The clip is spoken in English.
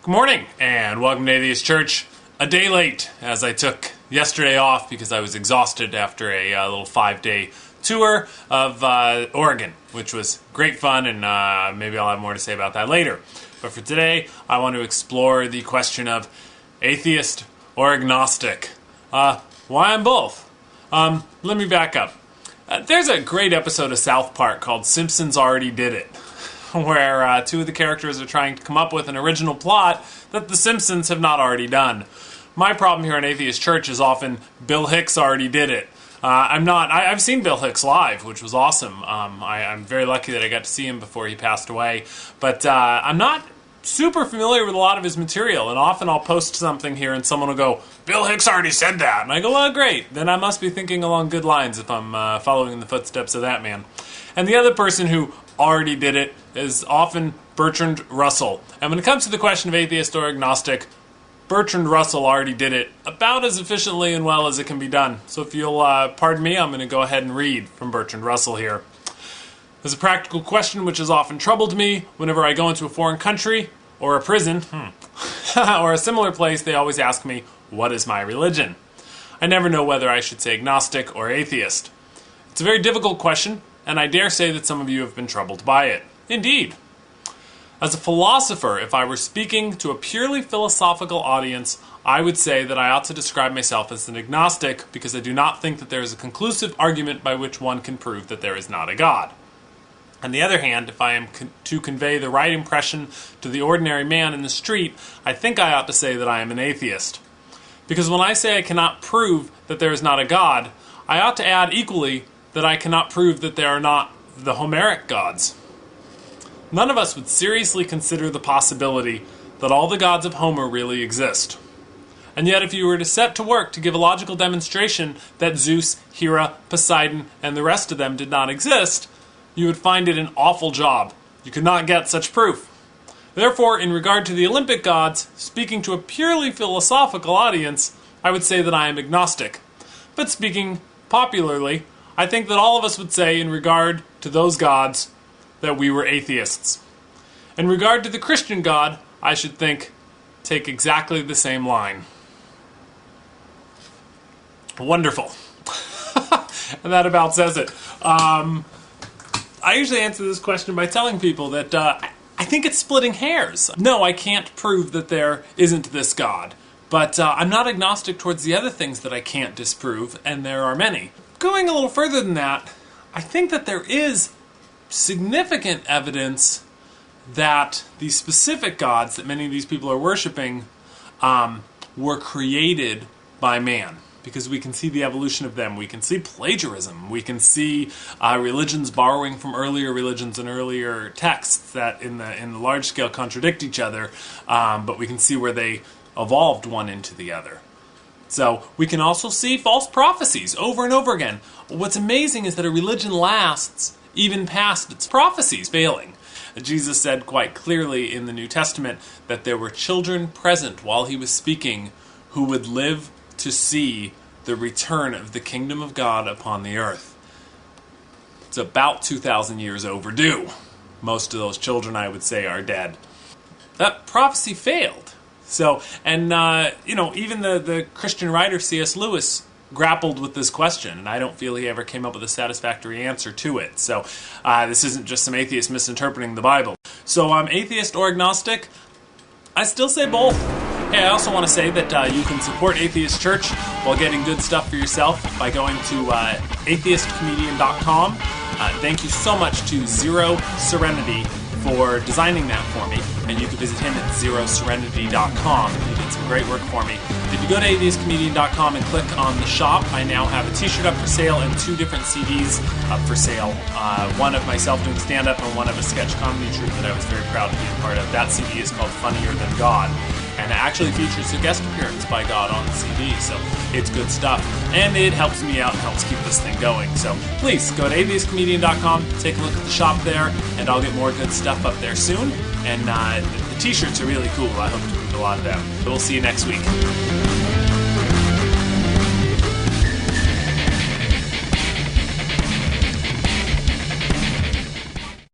Good morning, and welcome to Atheist Church. A day late, as I took yesterday off because I was exhausted after a little 5-day tour of Oregon, which was great fun, and maybe I'll have more to say about that later. But for today, I want to explore the question of atheist or agnostic. Why I'm both? Let me back up. There's a great episode of South Park called Simpsons Already Did It, where two of the characters are trying to come up with an original plot that the Simpsons have not already done. My problem here in Atheist Church is often Bill Hicks already did it. I've seen Bill Hicks live, which was awesome. I'm very lucky that I got to see him before he passed away. But I'm not super familiar with a lot of his material, and often I'll post something here and someone will go, Bill Hicks already said that. And I go, well, great. Then I must be thinking along good lines if I'm following in the footsteps of that man. And the other person who already did it is often Bertrand Russell. And when it comes to the question of atheist or agnostic, Bertrand Russell already did it about as efficiently and well as it can be done. So if you'll pardon me, I'm going to go ahead and read from Bertrand Russell here. There's a practical question which has often troubled me whenever I go into a foreign country or a prison or a similar place. They always ask me, what is my religion? I never know whether I should say agnostic or atheist. It's a very difficult question, and I dare say that some of you have been troubled by it. Indeed. As a philosopher, if I were speaking to a purely philosophical audience, I would say that I ought to describe myself as an agnostic because I do not think that there is a conclusive argument by which one can prove that there is not a God. On the other hand, if I am to convey the right impression to the ordinary man in the street, I think I ought to say that I am an atheist. Because when I say I cannot prove that there is not a God, I ought to add equally that I cannot prove that there are not the Homeric gods. None of us would seriously consider the possibility that all the gods of Homer really exist. And yet if you were to set to work to give a logical demonstration that Zeus, Hera, Poseidon, and the rest of them did not exist, you would find it an awful job. You could not get such proof. Therefore, in regard to the Olympic gods, speaking to a purely philosophical audience, I would say that I am agnostic. But speaking popularly, I think that all of us would say in regard to those gods that we were atheists. In regard to the Christian God, I should take exactly the same line. Wonderful. And that about says it. I usually answer this question by telling people that I think it's splitting hairs. No, I can't prove that there isn't this God. But I'm not agnostic towards the other things that I can't disprove, and there are many. Going a little further than that, I think that there is significant evidence that the specific gods that many of these people are worshiping were created by man. Because we can see the evolution of them. We can see plagiarism. We can see religions borrowing from earlier religions and earlier texts that in the large scale contradict each other, but we can see where they evolved one into the other. So we can also see false prophecies over and over again. What's amazing is that a religion lasts even past its prophecies failing. Jesus said quite clearly in the New Testament that there were children present while he was speaking who would live to see the return of the kingdom of God upon the earth. It's about 2,000 years overdue. Most of those children, I would say, are dead. That prophecy failed. So, and even the Christian writer C.S. Lewis grappled with this question, and I don't feel he ever came up with a satisfactory answer to it. So, this isn't just some atheist misinterpreting the Bible. So, I'm atheist or agnostic. I still say both. Hey, I also want to say that you can support Atheist Church while getting good stuff for yourself by going to atheistcomedian.com. Thank you so much to Zero Serenity for designing that for me, and you can visit him at zeroserenity.com. He did some great work for me. If you go to atheistcomedian.com and click on the shop, I now have a t-shirt up for sale and 2 different CDs up for sale. One of myself doing stand-up and one of a sketch comedy troupe that I was very proud to be a part of. That CD is called Funnier Than God, and it actually features a guest appearance by God on the CD, so it's good stuff. And it helps me out and helps keep this thing going. So please, go to atheistcomedian.com, take a look at the shop there, and I'll get more good stuff up there soon. And the t-shirts are really cool. I hope to read a lot of them. We'll see you next week.